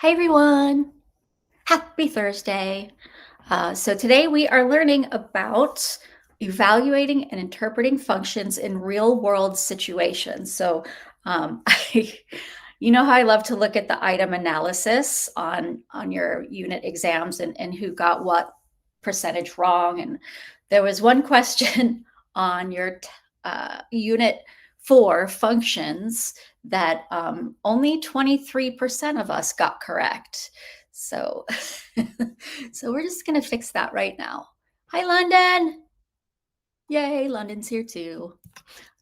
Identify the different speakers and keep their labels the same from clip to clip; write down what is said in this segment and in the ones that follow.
Speaker 1: Hi everyone, happy Thursday. So today we are learning about evaluating and interpreting functions in real world situations. So you know how I love to look at the item analysis on your unit exams and who got what percentage wrong. And there was one question on your unit 4 functions that only 23% of us got correct. So, so we're just going to fix that right now. Hi, London. Yay, London's here too.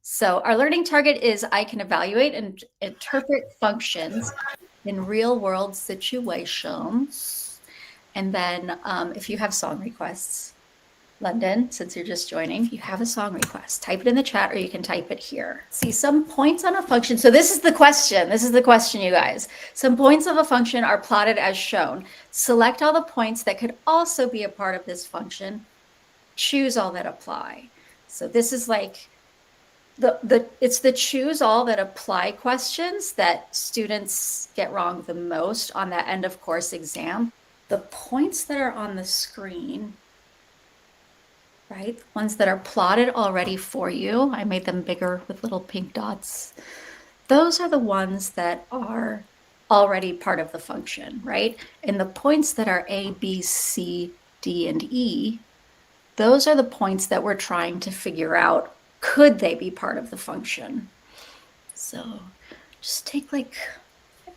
Speaker 1: So our learning target is I can evaluate and interpret functions in real world situations. And then if you have song requests, London, since you're just joining, you have a song request, type it in the chat or you can type it here. See some points on a function. So this is the question. This is the question, you guys. Some points of a function are plotted as shown. Select all the points that could also be a part of this function. Choose all that apply. So this is like it's the choose all that apply questions that students get wrong the most on that end of course exam. The points that are on the screen, right? The ones that are plotted already for you. I made them bigger with little pink dots. Those are the ones that are already part of the function, right? And the points that are A, B, C, D, and E, those are the points that we're trying to figure out. Could they be part of the function? So just take like,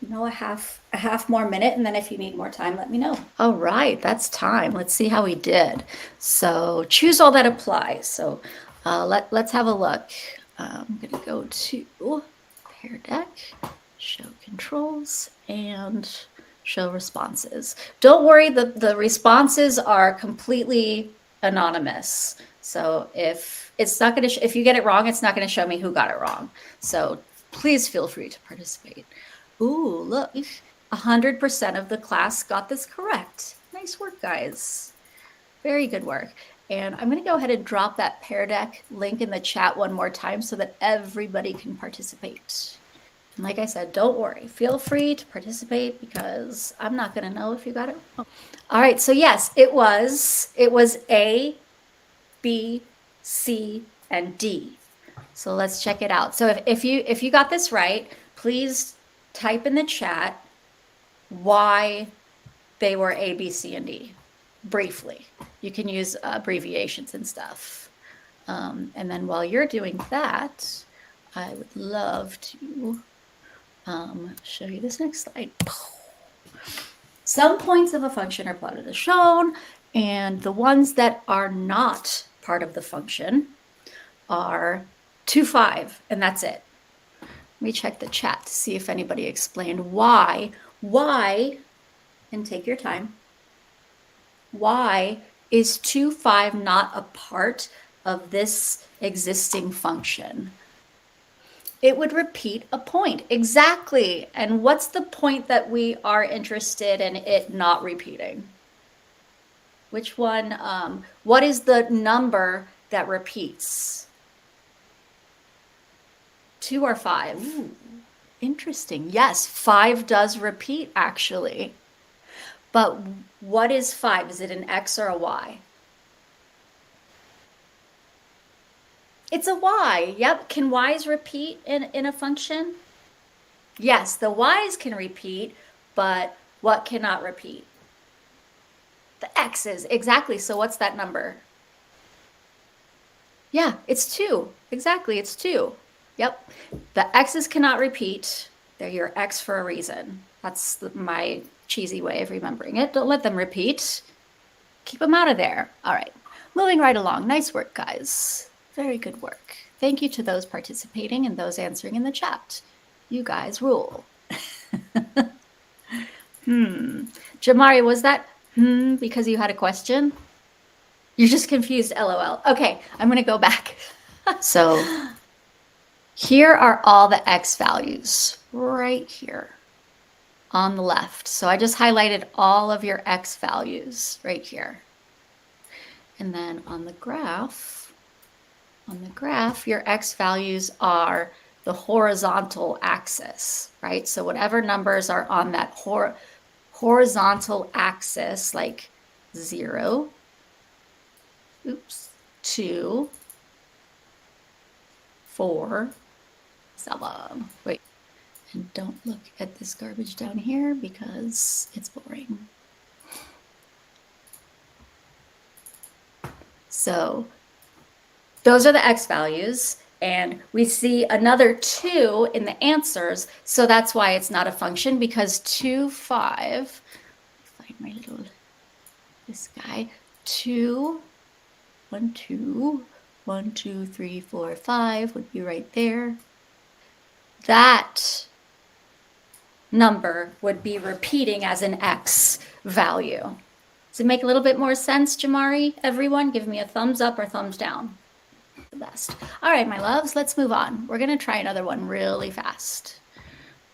Speaker 1: a half more minute, and then if you need more time, let me know. All right, that's time. Let's see how we did. So choose all that apply. So let's have a look. I'm going to go to pair deck, show controls, and show responses. Don't worry, the responses are completely anonymous. So if you get it wrong, it's not going to show me who got it wrong. So please feel free to participate. Ooh, look, 100% of the class got this correct. Nice work, guys. Very good work. And I'm going to go ahead and drop that pair deck link in the chat one more time so that everybody can participate. And like I said, don't worry. Feel free to participate because I'm not going to know if you got it wrong. All right, so yes, it was A, B, C, and D. So let's check it out. So if you got this right, please type in the chat why they were A, B, C, and D, briefly. You can use abbreviations and stuff. And then while you're doing that, I would love to show you this next slide. Some points of a function are plotted as shown, and the ones that are not part of the function are 2, 5, and that's it. Let me check the chat to see if anybody explained why, and take your time, why is 2, 5 not a part of this existing function? It would repeat a point, exactly. And what's the point that we are interested in it not repeating? Which one, what is the number that repeats? 2 or 5? Ooh, interesting. Yes, 5 does repeat actually. But what is 5? Is it an X or a Y? It's a Y. Yep. Can Y's repeat in a function? Yes, the Y's can repeat, but what cannot repeat? The X's. Exactly. So what's that number? Yeah, it's 2. Exactly. It's 2. Yep. The X's cannot repeat. They're your X for a reason. That's my cheesy way of remembering it. Don't let them repeat. Keep them out of there. All right. Moving right along. Nice work, guys. Very good work. Thank you to those participating and those answering in the chat. You guys rule. Jamari, was that because you had a question? You're just confused, LOL. Okay, I'm going to go back. So here are all the X values right here on the left. So I just highlighted all of your X values right here. And then on the graph, your X values are the horizontal axis, right? So whatever numbers are on that horizontal axis, like 0, 2, 4, 7. Wait, and don't look at this garbage down here because it's boring. So those are the x values, and we see another 2 in the answers, so that's why it's not a function, because 2, 5, find my little, this guy, 2, 1, 2, 1, 2, 3, 4, 5 would be right there. That number would be repeating as an x value. Does it make a little bit more sense, Jamari? Everyone, give me a thumbs up or thumbs down. The best. All right, my loves, let's move on. We're going to try another one really fast.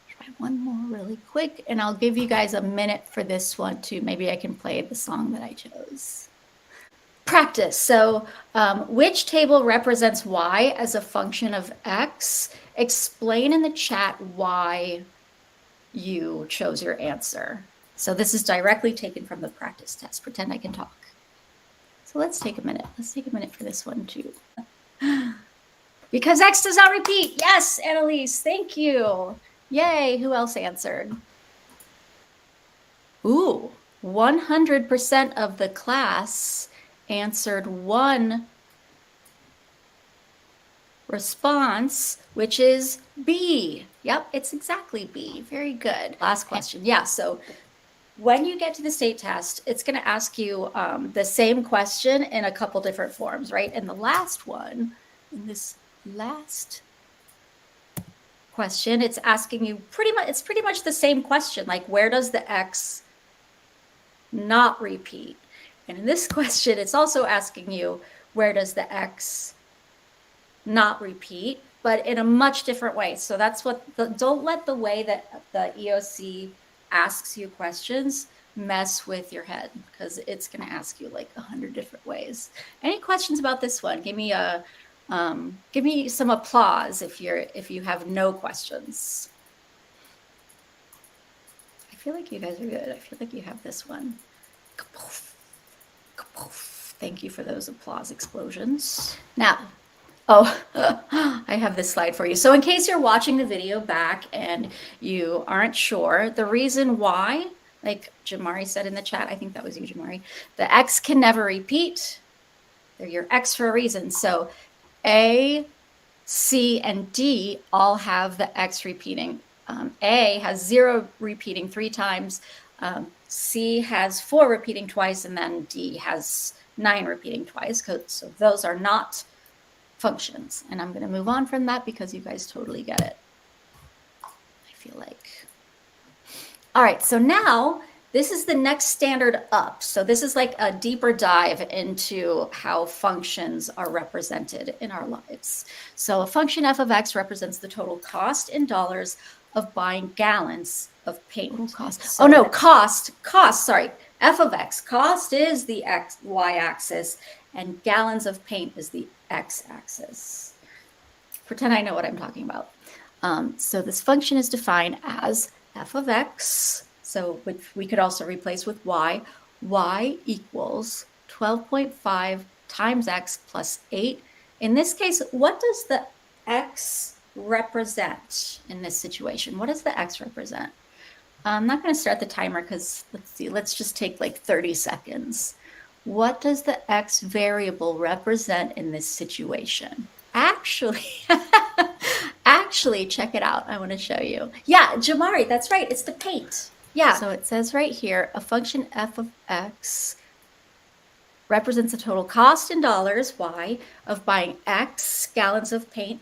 Speaker 1: Try one more really quick, and I'll give you guys a minute for this one too. Maybe I can play the song that I chose. Practice. So which table represents y as a function of x? Explain in the chat why you chose your answer. So this is directly taken from the practice test. Pretend I can talk. So let's take a minute. Let's take a minute for this one too. Because x does not repeat. Yes, Annalise, thank you. Yay, who else answered? Ooh, 100% of the class answered one response, which is B. Yep, it's exactly B. Very good. Last question. Yeah, so when you get to the state test, it's going to ask you the same question in a couple different forms, right? And the last one, in this last question, it's asking you pretty much the same question, like where does the x not repeat? And in this question, it's also asking you where does the x not repeat, but in a much different way. So that's what, don't let the way that the EOC asks you questions mess with your head, because it's going to ask you like 100 different ways. Any questions about this one? Give me some applause if you have no questions. I feel like you guys are good. I feel like you have this one. Thank you for those applause explosions. Now, I have this slide for you. So in case you're watching the video back and you aren't sure, the reason why, like Jamari said in the chat, I think that was you, Jamari, the x can never repeat. They're your x for a reason. So A, C, and D all have the x repeating. A has 0 repeating 3 times. C has 4 repeating twice, and then D has 9 repeating twice. So those are not functions. And I'm going to move on from that because you guys totally get it, I feel like. All right, so now this is the next standard up. So this is like a deeper dive into how functions are represented in our lives. So a function f of x represents the total cost in dollars of buying gallons of paint. Cost. So, oh no, cost, sorry. F of x, cost is the y-axis, and gallons of paint is the x-axis. Pretend I know what I'm talking about. So this function is defined as f of x, so which we could also replace with y. Y equals 12.5 times x plus 8. In this case, what does the x represent in this situation? What does the x represent? I'm not going to start the timer because let's just take like 30 seconds. What does the x variable represent in this situation? Actually, check it out. I want to show you. Yeah, Jamari, that's right. It's the paint. Yeah. So it says right here, a function f of x represents the total cost in dollars, y, of buying x gallons of paint,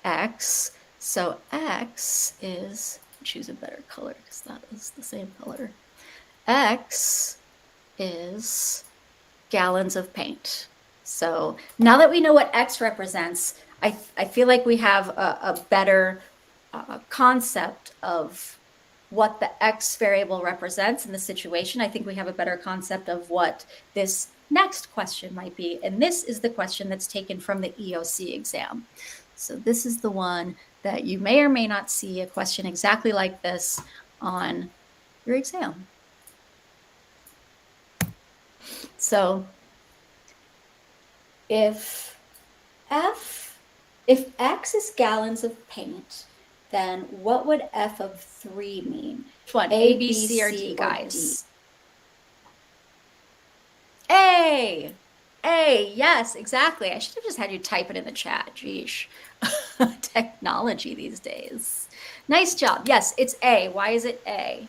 Speaker 1: x. So x is, choose a better color because that is the same color. X is gallons of paint. So now that we know what x represents, I feel like we have a better concept of what the x variable represents in the situation. I think we have a better concept of what this next question might be. And this is the question that's taken from the EOC exam. So this is the one that you may or may not see a question exactly like this on your exam. So if X is gallons of paint, then what would F of 3 mean?
Speaker 2: Which one? A, B, C, or D, guys? A. A, yes, exactly. I should have just had you type it in the chat. Geesh. Technology these days. Nice job. Yes, it's A. Why is it A?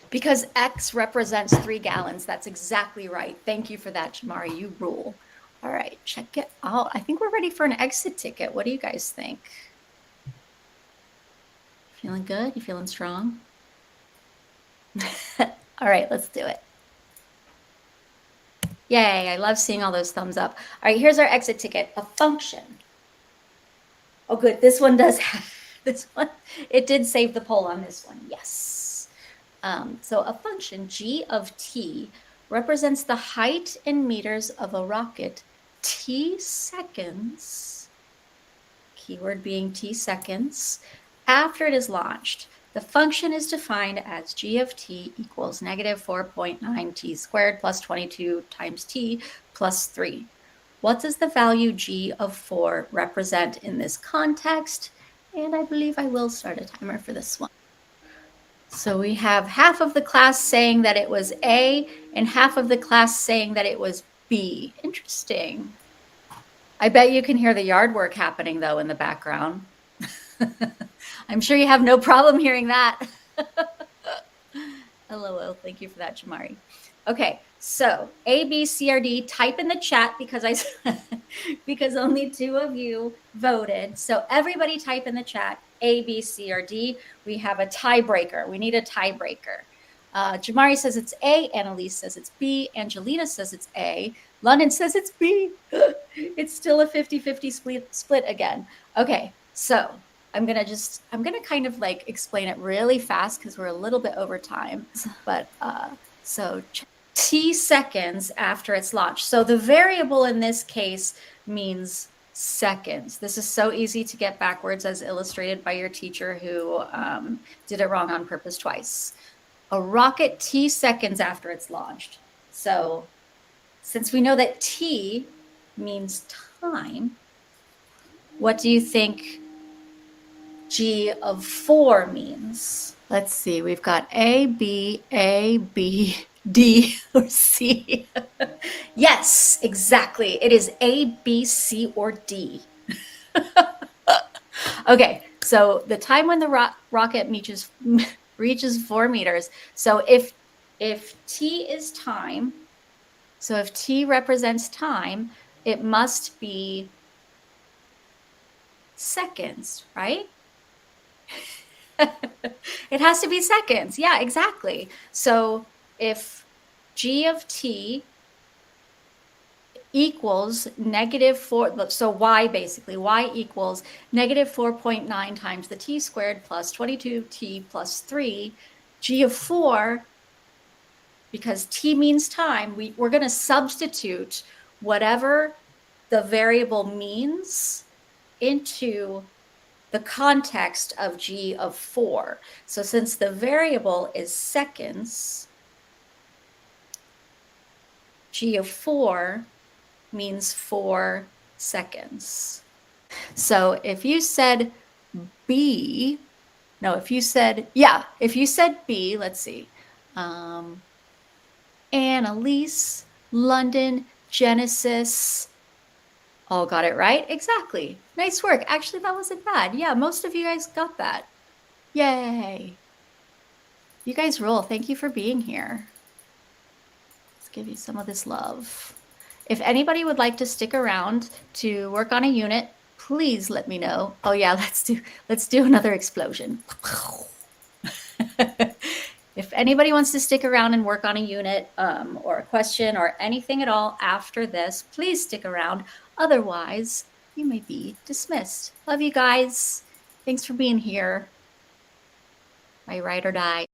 Speaker 2: Because X represents 3 gallons. That's exactly right. Thank you for that, Jamari. You rule. All right, check it out. I think we're ready for an exit ticket. What do you guys think? Feeling good? You feeling strong? All right, let's do it. Yay, I love seeing all those thumbs up. All right, here's our exit ticket, a function. Oh, good. This one does have this one. It did save the poll on this one. Yes. So a function g of t represents the height in meters of a rocket t seconds, keyword being t seconds, after it is launched. The function is defined as g of t equals negative 4.9 t squared plus 22 times t plus 3. What does the value g of 4 represent in this context? And I believe I will start a timer for this one. So we have half of the class saying that it was A and half of the class saying that it was B. Interesting. I bet you can hear the yard work happening, though, in the background. I'm sure you have no problem hearing that. LOL. Thank you for that, Jamari. Okay, so A, B, C, or D, type in the chat because because only 2 of you voted. So everybody type in the chat A, B, C, or D. We have a tiebreaker. We need a tiebreaker. Jamari says it's A. Annalise says it's B. Angelina says it's A. London says it's B. It's still a 50-50 split again. Okay, so I'm gonna kind of like explain it really fast because we're a little bit over time. But so t seconds after it's launched. So the variable in this case means seconds. This is so easy to get backwards, as illustrated by your teacher who did it wrong on purpose twice. A rocket t seconds after it's launched. So since we know that t means time, what do you think g of 4 means? Let's see, we've got A, B, D, or C. Yes, exactly. It is A, B, C, or D. Okay, so the time when the rocket reaches 4 meters. So if t is time, so if t represents time, it must be seconds, right? It has to be seconds. Yeah, exactly. So if g of t equals negative 4, so y basically, y equals negative 4.9 times the t squared plus 22t plus 3, g of 4, because t means time, we're going to substitute whatever the variable means into the context of g of 4. So since the variable is seconds, g of 4 means 4 seconds. So if you said B, no, if you said B, let's see. Annalise, London, Genesis, all got it right? Exactly. Nice work. Actually, that wasn't bad. Yeah, most of you guys got that. Yay. You guys rule. Thank you for being here. Let's give you some of this love. If anybody would like to stick around to work on a unit, please let me know. Oh yeah, let's do another explosion. If anybody wants to stick around and work on a unit or a question or anything at all after this, please stick around. Otherwise, you may be dismissed. Love you guys. Thanks for being here. My ride or die.